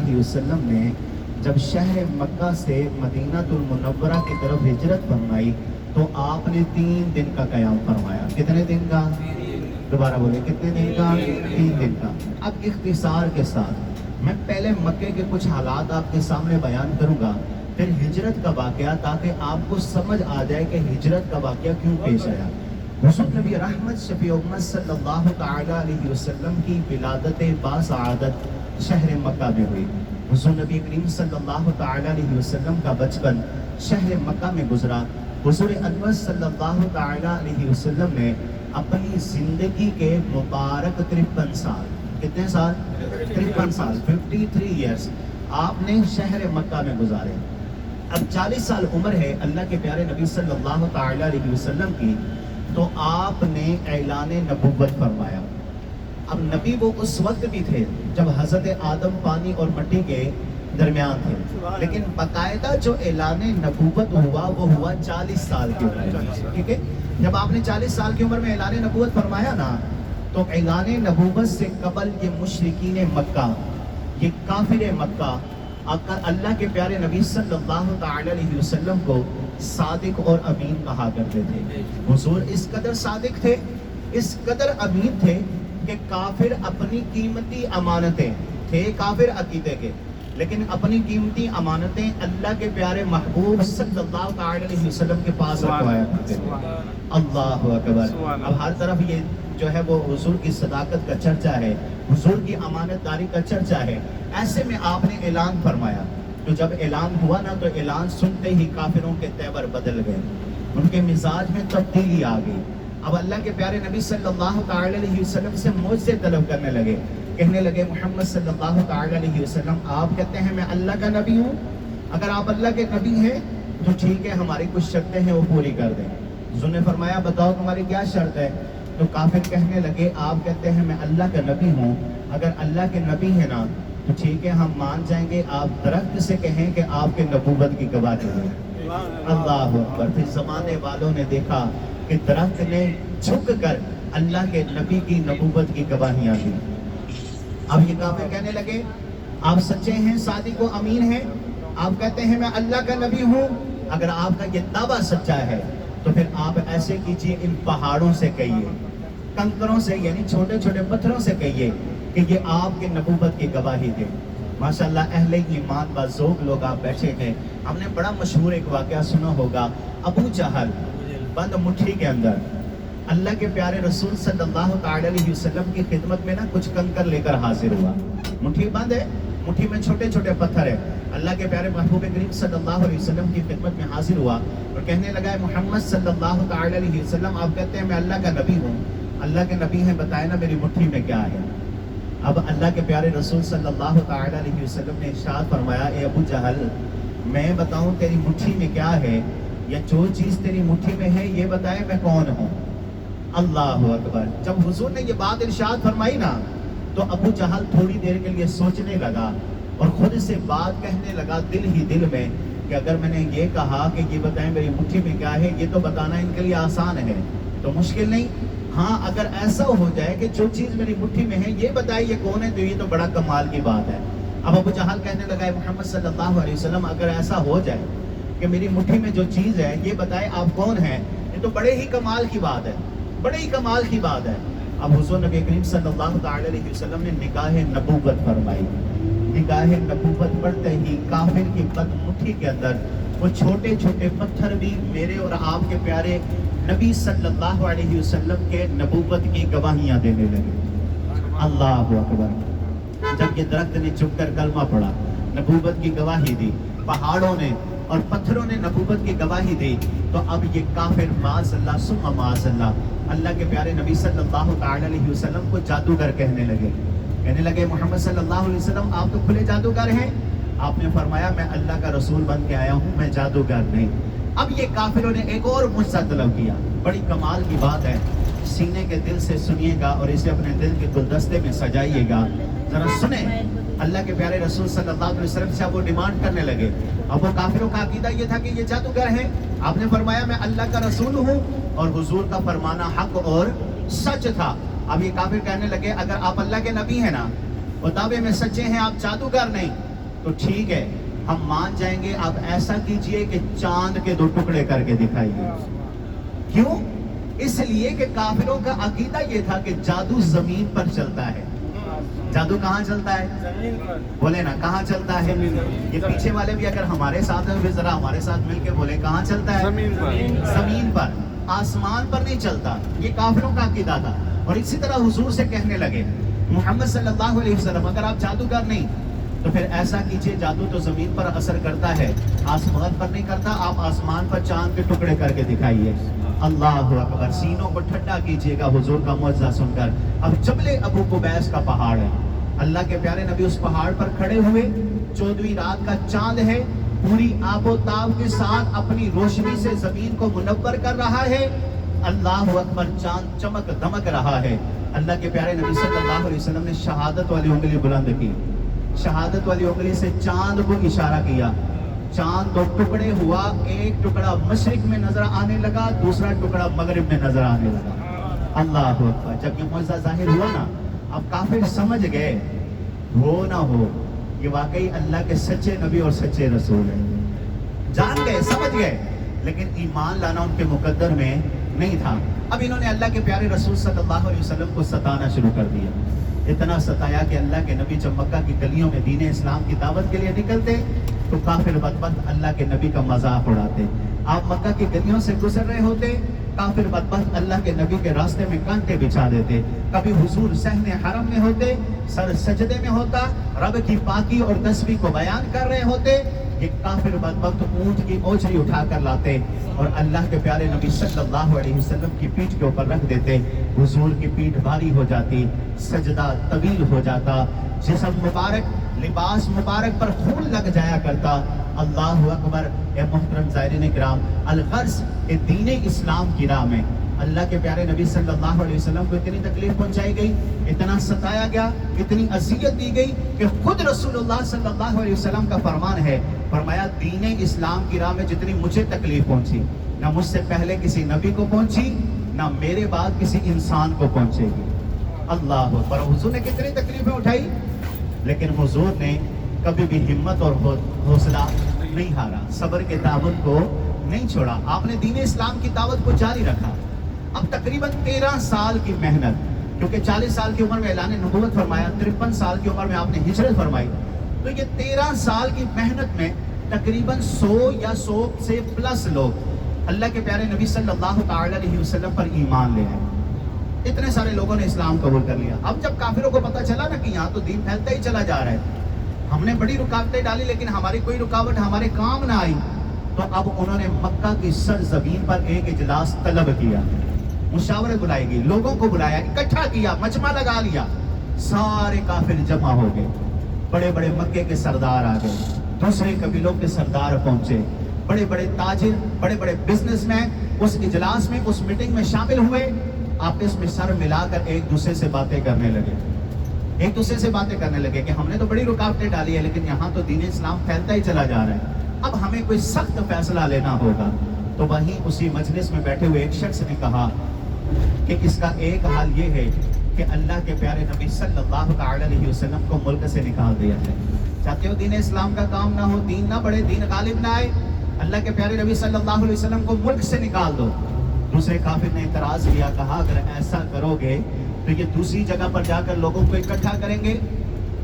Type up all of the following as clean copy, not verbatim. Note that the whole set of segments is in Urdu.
علیہ وسلم نے جب شہر مکہ سے مدینہ المنورہ کی طرف ہجرت فرمائی تو آپ نے 3 دن کا قیام فرمایا. کتنے دن کا؟ دوبارہ بولے, کتنے دن کا؟ 3 دن کا. اب اختصار کے ساتھ میں پہلے مکے کے کچھ حالات آپ کے سامنے بیان کروں گا, پھر ہجرت کا واقعہ, تاکہ آپ کو سمجھ آ جائے کہ ہجرت کا واقعہ کیوں پیش آیا. حضور نبی رحمت شفیع امت صلی اللہ تعالی علیہ وسلم کی ولادت باسعادت شہر مکہ میں ہوئی. حضور نبی کریم صلی اللہ تعالی علیہ وسلم کا بچپن شہر مکہ میں گزرا. حضور انور صلی اللہ تعالی علیہ وسلم نے اپنی زندگی کے مبارک 53 سال, کتنے سال؟ 53 سال, 53 ایئرس آپ نے شہر مکہ میں گزارے. اب 40 سال عمر ہے اللہ کے پیارے نبی صلی اللہ تعالی علیہ وسلم کی, تو آپ نے اعلان نبوت فرمایا. اب نبی وہ اس وقت بھی تھے جب حضرت آدم پانی اور مٹی کے درمیان تھے, لیکن باقاعدہ جو اعلان نبوت ہوا وہ ہوا 40 سال کی عمر میں. ٹھیک ہے, جب آپ نے 40 سال کی عمر میں اعلان نبوت فرمایا نا, تو اعلان نبوت سے قبل یہ مشرکین مکہ, یہ کافر مکہ اللہ کے پیارے نبی صلی اللہ تعالی علیہ وسلم کو صادق اور امین کہا کرتے تھے. حضور اس قدر صادق تھے, اس قدر امین تھے کہ کافر اپنی قیمتی امانتیں تھے, کافر عقیدے کے, لیکن اپنی قیمتی امانتیں اللہ کے پیارے محبوب صلی اللہ تعالی علیہ وسلم کے پاس رکھوایا کرتے تھے. اللہ اکبر. اب ہر طرف یہ جو ہے وہ حضور کی صداقت کا چرچا ہے, حضور کی امانت داری کا چرچا ہے. ایسے میں آپ نے اعلان فرمایا, تو جب اعلان ہوا نا, تو اعلان سنتے ہی کافروں کے تیور بدل گئے, ان کے مزاج میں تبدیلی آ گئی. اب اللہ کے پیارے نبی صلی اللہ تعالی علیہ وسلم سے معجزے طلب کرنے لگے, کہنے لگے محمد صلی اللہ تعالی علیہ وسلم آپ کہتے ہیں میں اللہ کا نبی ہوں, اگر آپ اللہ کے نبی ہیں تو ٹھیک ہے, ہماری کچھ شرطیں ہیں وہ پوری کر دیں. حضور نے فرمایا بتاؤ تمہاری کیا شرط ہے؟ تو کافر کہنے لگے آپ کہتے ہیں میں اللہ کا نبی ہوں, اگر اللہ کے نبی ہیں نا تو ٹھیک ہے ہم مان جائیں گے, آپ درخت سے کہیں کہ آپ کے نبوت کی گواہ دیں. اللہ اکبر. پھر زمانے والوں نے دیکھا کہ درخت نے جھک کر اللہ کے نبی کی نبوت کی گواہیاں دی. اب یہ کافر کہنے لگے آپ سچے ہیں, صادق و امین ہیں, آپ کہتے ہیں میں اللہ کا نبی ہوں, اگر آپ کا یہ دعویٰ سچا ہے تو پھر آپ ایسے کیجئے, ان پہاڑوں سے کہیے, کنکروں سے یعنی چھوٹے چھوٹے پتھروں سے کہیے کہ یہ آپ کے نبوت کی گواہی دے. ماشاءاللہ اہل ایمان باذوق لوگ آپ بیٹھے ہیں. ہم نے بڑا مشہور ایک واقعہ سنا ہوگا, ابو جہل بند مٹھی کے اندر اللہ کے پیارے رسول صلی اللہ تعالی علیہ وسلم کی خدمت میں نا کچھ کنکر لے کر حاضر ہوا. مٹھی بند ہے, مٹھی میں چھوٹے چھوٹے پتھر ہے. اللہ کے پیارے محبوب کریم صلی اللہ علیہ وسلم کی خدمت میں حاضر ہوا اور کہنے لگا ہے محمد صلی اللہ تعالی علیہ وسلم آپ کہتے ہیں میں اللہ کا نبی ہوں, اللہ کے نبی ہیں, بتائیں نا میری مٹھی میں کیا ہے. اب اللہ کے پیارے رسول صلی اللہ تعالی علیہ وسلم نے ارشاد فرمایا اے ابو جہل میں بتاؤں تیری مٹھی میں کیا ہے, یا جو چیز تیری مٹھی میں ہے یہ بتائے میں کون ہوں. اللہ اکبر. جب حضور نے یہ بات ارشاد فرمائی نا تو ابو جہل تھوڑی دیر کے لیے سوچنے لگا اور خود سے بات کہنے لگا دل ہی دل میں کہ اگر میں نے یہ کہا کہ یہ بتائیں میری مٹھی میں کیا ہے, یہ تو بتانا ان کے لیے آسان ہے, تو مشکل نہیں. ہاں اگر ایسا ہو جائے کہ جو چیز میری مٹھی میں ہے یہ بتائے یہ کون ہے, تو یہ تو بڑا کمال کی بات ہے. اب ابو جہل کہنے لگا ہے محمد صلی اللہ علیہ وسلم اگر ایسا ہو جائے کہ میری مٹھی میں جو چیز ہے یہ بتائے آپ کون ہیں, یہ تو بڑے ہی کمال کی بات ہے, بڑے ہی کمال کی بات ہے. اب حضور نبی کریم صلی اللہ تعالی علیہ وسلم نے نکاح نبوت فرمائی. نکاح نبوت پڑھتے ہی کافر کی بد مٹھی کے اندر وہ چھوٹے چھوٹے پتھر بھی میرے اور آپ کے پیارے نبی صلی اللہ علیہ وسلم کے نبوت کی گواہیاں دینے لگے. اللہ اکبر. جب یہ درخت نے چپ کر کلمہ پڑھا, نبوت کی گواہی دی, پہاڑوں نے اور پتھروں نے نبوت کی گواہی دی, تو اب یہ کافر معاذ اللہ ثم معاذ اللہ کے پیارے نبی صلی اللہ تعالی علیہ وسلم کو جادوگر کہنے لگے محمد صلی اللہ علیہ وسلم آپ تو کھلے جادوگر ہیں. آپ نے فرمایا میں اللہ کا رسول بن کے آیا ہوں, میں جادوگر نہیں. اب یہ کافروں نے ایک اور معجزہ طلب کیا. بڑی کمال کی بات ہے, سینے کے دل سے سنیے گا اور اسے اپنے دل کے گلدستے میں سجائیے گا. ذرا سنیں, اللہ کے پیارے رسول صلی اللہ علیہ وسلم سے اب وہ ڈیمانڈ کرنے لگے. اب وہ کافروں کا عقیدہ یہ تھا کہ یہ جادوگر ہیں. آپ نے فرمایا میں اللہ کا رسول ہوں, اور حضور کا فرمانا حق اور سچ تھا. اب یہ کافر کہنے لگے اگر آپ اللہ کے نبی ہیں نا اور دعوے میں سچے ہیں, آپ جادوگر نہیں, تو ٹھیک ہے ہم مان جائیں گے، اب ایسا کیجئے کہ چاند کے 2 ٹکڑے کر کے دکھائیے۔ کیوں؟ اس لیے کہ کافروں کا عقیدہ یہ تھا کہ جادو زمین پر چلتا ہے۔ جادو کہاں چلتا ہے؟ زمین پر۔ بولے نا کہاں چلتا ہے؟ یہ پیچھے والے بھی اگر ہمارے ساتھ ہیں ذرا ہمارے ساتھ مل کے بولے کہاں چلتا ہے؟ زمین پر۔ زمین پر، آسمان پر نہیں چلتا۔ یہ کافروں کا عقیدہ تھا۔ اور اسی طرح حضور سے کہنے لگے محمد صلی اللہ علیہ وسلم اگر آپ جادوگر نہیں تو پھر ایسا کیجئے، جادو تو زمین پر اثر کرتا ہے، آسمان پر نہیں کرتا، آپ آسمان پر چاند کے ٹکڑے کر کے دکھائیے۔ اللہ اکبر، سینوں کو ٹھنڈا کیجئے گا حضور کا معجزہ سن کر۔ اب جبل ابو قبیس کا پہاڑ ہے، اللہ کے پیارے نبی اس پہاڑ پر کھڑے ہوئے، 14ویں رات کا چاند ہے، پوری آب و تاب کے ساتھ اپنی روشنی سے زمین کو منور کر رہا ہے۔ اللہ اکبر، چاند چمک دمک رہا ہے۔ اللہ کے پیارے نبی صلی اللہ علیہ وسلم نے شہادت والی انگلی بلند کی، شہادت والی انگلی سے چاند کو اشارہ کیا، چاند 2 ٹکڑے ہوا، ایک ٹکڑا مشرق میں نظر آنے لگا، دوسرا ٹکڑا مغرب میں نظر آنے لگا۔ اللہ اکبر، جب یہ معجزہ ظاہر ہوا نا، اب کافر سمجھ گئے ہو نہ ہو یہ واقعی اللہ کے سچے نبی اور سچے رسول ہیں، جان گئے، سمجھ گئے، لیکن ایمان لانا ان کے مقدر میں نہیں تھا۔ اب انہوں نے اللہ کے پیارے رسول صلی اللہ علیہ وسلم کو ستانا شروع کر دیا، اتنا ستایا کہ اللہ کے نبی جب مکہ کی گلیوں میں دین اسلام کی دعوت کے لیے نکلتے تو کافر بدبخت اللہ کے نبی کا مذاق اڑاتے۔ آپ مکہ کی گلیوں سے گزر رہے ہوتے، کافر بدبخت اللہ کے نبی کے راستے میں کانٹے بچھا دیتے۔ کبھی حضور صحن حرم میں ہوتے، سر سجدے میں ہوتا، رب کی پاکی اور تسبیح کو بیان کر رہے ہوتے، یہ کافر بدبخت اونٹ کی اوجری اٹھا کر لاتے اور اللہ کے پیارے نبی صلی اللہ علیہ وسلم کی پیٹھ کے اوپر رکھ دیتے۔ حضور کی پیٹھ بھاری ہو جاتی، سجدہ طویل ہو جاتا، جسم مبارک، لباس مبارک پر خون لگ جایا کرتا۔ اللہ اکبر، اے محترم زائرین کرام، الغرض کہ دین اسلام کی راہ میں اللہ کے پیارے نبی صلی اللہ علیہ وسلم کو اتنی تکلیف پہنچائی گئی، اتنا ستایا گیا، اتنی اذیت دی گئی کہ خود رسول اللہ صلی اللہ علیہ وسلم کا فرمان ہے، فرمایا دین اسلام کی راہ میں جتنی مجھے تکلیف پہنچی نہ مجھ سے پہلے کسی نبی کو پہنچی، نہ میرے بعد کسی انسان کو پہنچے گی۔ اللہ اکبر، حضور نے کتنی تکلیفیں اٹھائی، لیکن حضور نے کبھی بھی ہمت اور حوصلہ نہیں ہارا، صبر کے دعوت کو نہیں چھوڑا، آپ نے دین اسلام کی دعوت کو جاری رکھا۔ اب تقریباً 13 سال کی محنت، کیونکہ 40 سال کی عمر میں اعلان نبوت فرمایا، 53 سال کی عمر میں آپ نے ہجرت فرمائی، تو یہ 13 سال کی محنت میں تقریباً 100 یا 100 سے پلس لوگ اللہ کے پیارے نبی صلی اللہ تعالی علیہ وسلم پر ایمان لے آئے۔ اتنے سارے لوگوں نے اسلام قبول کر لیا۔ اب جب کافروں کو پتہ چلا نا کہ یہاں تو دین پھیلتا ہی چلا جا رہا ہے، ہم نے بڑی رکاوٹیں ڈالی لیکن ہماری کوئی رکاوٹ ہمارے کام نہ آئی، تو اب انہوں نے مکہ کی سرزمین پر ایک اجلاس طلب کیا، مشاورت بلائی گئی، لوگوں کو بلایا، اکٹھا کیا، مجمع لگا لیا، سارے کافر جمع ہو گئے، بڑے بڑے مکے کے سردار آ گئے، دوسرے قبیلوں کے سردار پہنچے، بڑے بڑے تاجر، بڑے بڑے بزنس مین اس اجلاس میں، اس میٹنگ میں شامل ہوئے، آپس میں سر ملا کر ایک دوسرے سے باتیں کرنے لگے، ایک دوسرے سے باتیں کرنے لگے کہ ہم نے تو بڑی رکاوٹیں ڈالی ہے لیکن یہاں تو دین اسلام پھیلتا ہی چلا جا رہا ہے، اب ہمیں کوئی سخت فیصلہ لینا ہوگا۔ تو وہیں اسی مجلس میں بیٹھے ہوئے ایک شخص نے کہا کہ اس کا ایک حل یہ ہے کہ اللہ کے پیارے نبی صلی اللہ تعالی علیہ وسلم کو ملک سے نکال دیا جائے۔ چاہتے ہو دین اسلام کا کام نہ ہو، دین نہ بڑھے، دین غالب نہ آئے، اللہ کے پیارے نبی صلی اللہ علیہ وسلم کو ملک سے نکال دو۔ دوسرے کافر نے اعتراض کیا، کہا اگر ایسا کرو گے تو یہ دوسری جگہ پر جا کر لوگوں کو اکٹھا کریں گے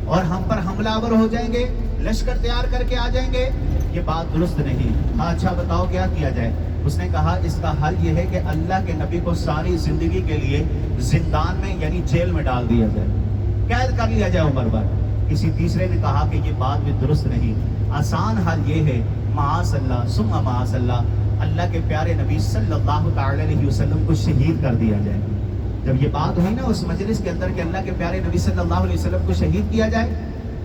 اور ہم پر حملہ آور ہو جائیں گے، لشکر تیار کر کے آ جائیں گے، یہ بات درست نہیں۔ اچھا بتاؤ کیا کیا جائے؟ اس نے کہا اس کا حل یہ ہے کہ اللہ کے نبی کو ساری زندگی کے لیے زندان میں یعنی جیل میں ڈال دیا جائے، قید کر لیا جائے عمر بھر۔ کسی تیسرے نے کہا کہ یہ بات بھی درست نہیں، آسان حل یہ ہے معاذ اللہ ثم معاذ اللہ، اللہ کے پیارے نبی صلی اللہ تعالی علیہ وسلم کو شہید کر دیا جائے۔ جب یہ بات ہوئی نا اس مجلس کے اندر کہ اللہ کے پیارے نبی صلی اللہ علیہ وسلم کو شہید کیا جائے،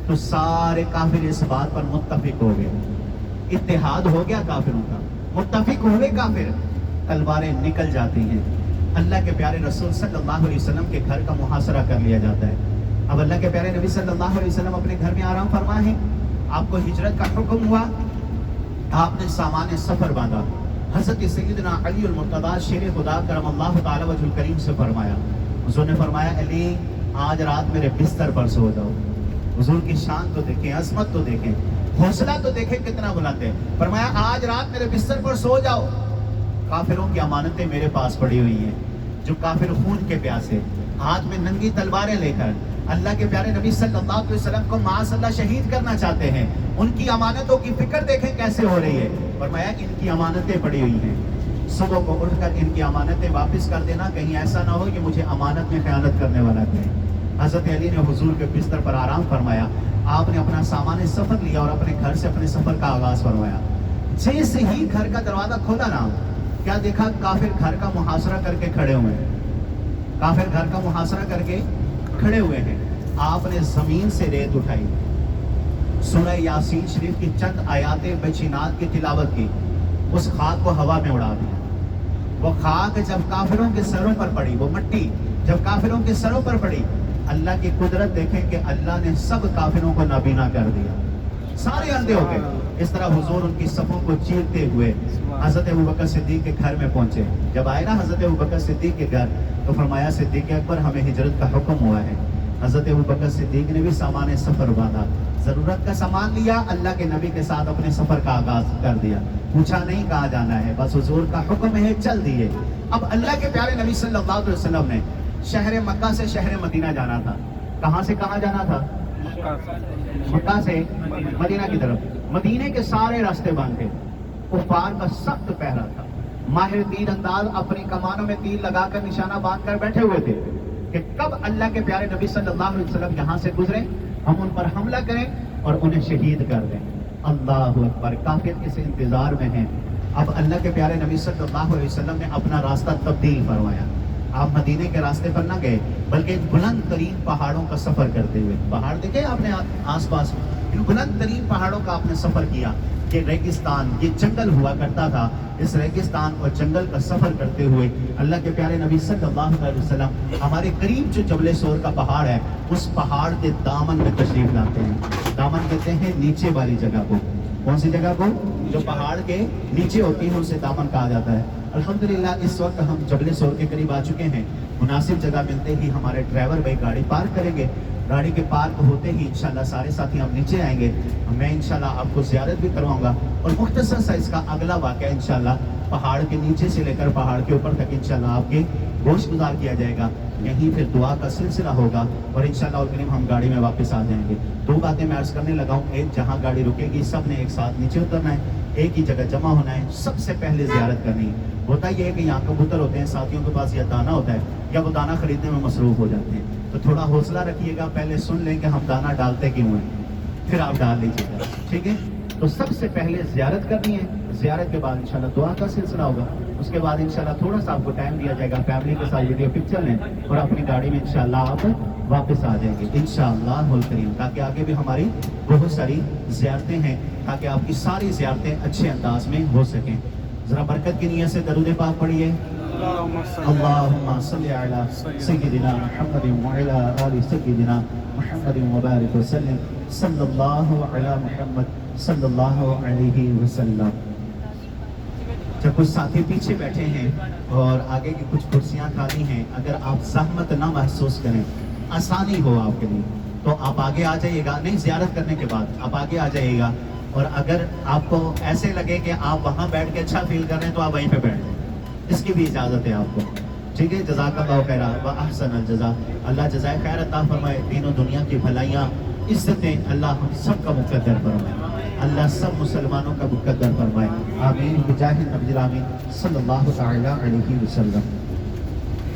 تو سارے کافر اس بات پر متفق ہو گئے، اتحاد ہو گیا کافروں کا، متفق ہوئے کافر، تلواریں نکل جاتی ہیں، اللہ کے پیارے رسول صلی اللہ علیہ وسلم کے گھر کا محاصرہ کر لیا جاتا ہے۔ اب اللہ کے پیارے نبی صلی اللہ علیہ وسلم اپنے گھر میں آرام فرما ہے، آپ کو ہجرت کا حکم ہوا، آپ نے سامان سفر باندھا، حضرت سیدنا علی المرتضیٰ شیر خدا کرم اللہ تعالی وجہ الکریم سے فرمایا، حضور نے فرمایا علی آج رات میرے بستر پر سو جاؤ، حضور کی شان تو دیکھیں، عظمت تو دیکھیں، حوصلہ تو دیکھیں کتنا بلند ہے. فرمایا آج رات میرے بستر پر سو جاؤ، کافروں کی امانتیں میرے پاس پڑی ہوئی ہیں، جو کافر خون کے پیاسے ہاتھ میں ننگی تلواریں لے کر اللہ کے پیارے نبی صلی اللہ علیہ وسلم کو معاذ اللہ شہید کرنا چاہتے ہیں، ان کی امانتوں کی فکر دیکھیں کیسے ہو رہی ہے. فرمایا ان کی امانتیں پڑی ہوئی ہیں، صبح کو اٹھ کر ان کی امانتیں واپس کر دینا، کہیں ایسا نہ ہو کہ مجھے امانت میں خیانت کرنے والا کہیں. حضرت علی نے حضور کے بستر پر آرام فرمایا. آپ نے اپنا سامان سفر لیا اور اپنے گھر سے اپنے سفر کا آغاز فرمایا. جیسے ہی گھر کا دروازہ کھولا نا، کیا دیکھا؟ کافر گھر کا محاصرہ کر کے کھڑے ہوئے ہیں، کافر گھر کا محاصرہ کر کے کھڑے ہوئے ہیں. آپ نے زمین سے ریت اٹھائی، سورہ یاسین شریف کی چند آیات بچینات کی تلاوت کی، اس خاک کو ہوا میں اڑا دیا. وہ خاک جب کافروں کے سروں پر پڑی، وہ مٹی جب کافروں کے سروں پر پڑی، اللہ کی قدرت دیکھیں کہ اللہ نے سب کافروں کو نابینا کر دیا، سارے اندھے ہو گئے. اس طرح حضور ان کی صفوں کو چیرتے ہوئے حضرت ابوبکر صدیق کے گھر میں پہنچے. جب آئے نا حضرت ابوبکر صدیق کے گھر، تو فرمایا صدیق اکبر ہمیں ہجرت کا حکم ہوا ہے. حضرت ابوبکر صدیق نے بھی سامان سفر باندھا، ضرورت کا سامان لیا، اللہ کے نبی کے ساتھ اپنے سفر کا آغاز کر دیا. پوچھا نہیں کہاں جانا ہے، بس حضور کا حکم ہے چل دیے. اب اللہ کے پیارے نبی صلی اللہ علیہ وسلم نے شہر مکہ سے شہر مدینہ جانا تھا. کہاں سے کہاں جانا تھا؟ مکہ سے مدینہ کی طرف. مدینے کے سارے راستے بند تھے، کفار کا سخت پہرا تھا. ماہر تیر انداز اپنی کمانوں میں تیر لگا کر نشانہ باندھ کر بیٹھے ہوئے تھے کہ کب اللہ کے پیارے نبی صلی اللہ علیہ وسلم یہاں سے گزرے، ہم ان پر حملہ کریں اور انہیں شہید کر دیں. اللہ اکبر، کافر اس انتظار میں ہیں. اب اللہ کے پیارے نبی صلی اللہ علیہ وسلم نے اپنا راستہ تبدیل فرمایا. آپ مدینے کے راستے پر نہ گئے، بلکہ بلند ترین پہاڑوں کا سفر کرتے ہوئے، پہاڑ دیکھے آپ نے آس پاس، ان بلند ترین پہاڑوں کا آپ نے سفر کیا. یہ ریگستان، یہ جنگل ہوا کرتا تھا. اس ریگستان اور جنگل کا سفر کرتے ہوئے اللہ کے پیارے نبی صلی اللہ علیہ وسلم ہمارے قریب جو جبل سور کا پہاڑ ہے، اس پہاڑ کے دامن میں تشریف لاتے ہیں. دامن کہتے ہیں نیچے والی جگہ کو. کون سی جگہ کو؟ جو پہاڑ کے نیچے ہوتی ہے اسے دامن کہا جاتا ہے. الحمدللہ اس وقت ہم جبل سور کے قریب آ چکے ہیں. مناسب جگہ ملتے ہی ہمارے ڈرائیور بھائی گاڑی پارک کریں گے. گاڑی کے پارک ہوتے ہی انشاءاللہ سارے ساتھی ہم نیچے آئیں گے. میں انشاءاللہ آپ کو زیارت بھی کرواؤں گا، اور مختصر سا اس کا اگلا واقعہ انشاءاللہ پہاڑ کے نیچے سے لے کر پہاڑ کے اوپر تک انشاءاللہ آپ کے گوشت گزار کیا جائے گا. یہیں پھر دعا کا سلسلہ ہوگا، اور انشاءاللہ الکریم ہم گاڑی میں واپس آ جائیں گے. دو باتیں میں عرض کرنے لگا ہوں. ایک، جہاں گاڑی رکے گی سب نے ایک ساتھ نیچے اترنا ہے، ایک ہی جگہ جمع ہونا ہے. سب سے پہلے زیارت کرنی ہے. ہوتا یہ ہے کہ یہاں کبوتر ہوتے ہیں، ساتھیوں کے پاس یا دانہ ہوتا ہے، یا وہ دانہ خریدنے میں مصروف ہو جاتے ہیں. تو تھوڑا حوصلہ رکھیے گا، پہلے سن لیں کہ ہم دانہ ڈالتے کیوں ہیں، پھر آپ ڈال لیجیے گا، ٹھیک ہے. تو سب سے پہلے زیارت کرنی ہے. زیارت کے بعد انشاءاللہ دعا کا سلسلہ ہوگا. اس کے بعد انشاءاللہ تھوڑا سا آپ کو ٹائم دیا جائے گا، فیملی کے ساتھ ویڈیو پکچر لیں اور اپنی گاڑی میں انشاءاللہ آپ واپس آ جائیں گے انشاءاللہ الکریم. تاکہ آگے بھی ہماری بہت ساری زیارتیں ہیں، تاکہ آپ کی ساری زیارتیں اچھے انداز میں ہو سکیں. ذرا برکت کی نیت سے درود پاک پڑھیے. اللهم صل على سيدنا محمد وعلى آل سيدنا محمد وبارك وسلم صلی اللہ علی محمد صلی اللہ علیہ وسلم. جب کچھ ساتھی پیچھے بیٹھے ہیں اور آگے کی کچھ کرسیاں خالی ہیں، اگر آپ زحمت نہ محسوس کریں، آسانی ہو آپ کے لیے، تو آپ آگے آ جائیے گا. نہیں، زیارت کرنے کے بعد آپ آگے آ جائیے گا. اور اگر آپ کو ایسے لگے کہ آپ وہاں بیٹھ کے اچھا فیل کر رہے ہیں تو آپ وہیں پہ بیٹھ جائیں، اس کی بھی اجازت ہے آپ کو، ٹھیک ہے. جزاک اللہ خیر و احسن الجزا. اللہ جزائے خیر عطا فرمائے. دین و دنیا کی بھلائیاں، عزتیں اللہ ہم سب کا مقدر فرمائے. اللہ سب مسلمانوں کا مقدر فرمائے. آمین بجاہ نبی الامین صلی اللہ تعالی علیہ وسلم.